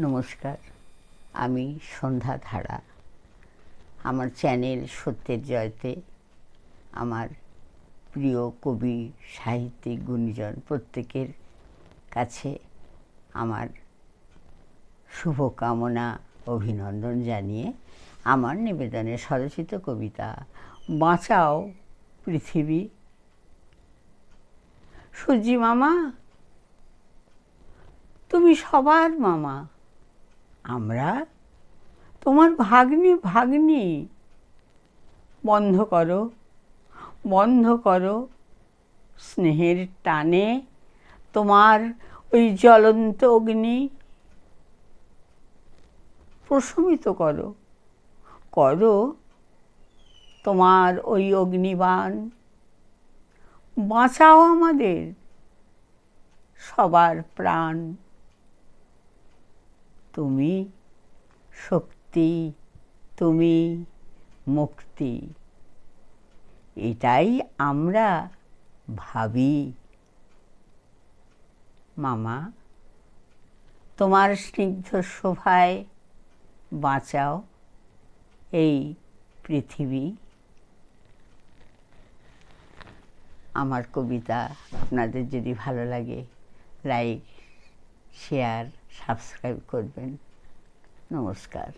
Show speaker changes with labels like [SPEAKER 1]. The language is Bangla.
[SPEAKER 1] নমস্কার, আমি সন্ধ্যা ধারা। আমার চ্যানেল সত্যের জয়তে আমার প্রিয় কবি, সাহিত্যিক, গুণীজন প্রত্যেকের কাছে আমার শুভকামনা, অভিনন্দন জানিয়ে আমার নিবেদনে স্বরচিত কবিতা বাঁচাও পৃথিবী। সূর্যি মামা, তুমি সবার মামা, আমরা তোমার ভাগ্নি। বন্ধ করো স্নেহের টানে তোমার ওই জ্বলন্ত অগ্নি। প্রশমিত করো তোমার ওই অগ্নিবাণ। বাঁচাও আমাদের সবার প্রাণ। তুমি শক্তি, তুমি মুক্তি, এটাই আমরা ভাবি। মামা, তোমার স্নিগ্ধ শোভায় বাঁচাও এই পৃথিবী। আমার কবিতা আপনাদের যদি ভালো লাগে, লাইক, শেয়ার, সাবস্ক্রাইব করবেন। নমস্কার।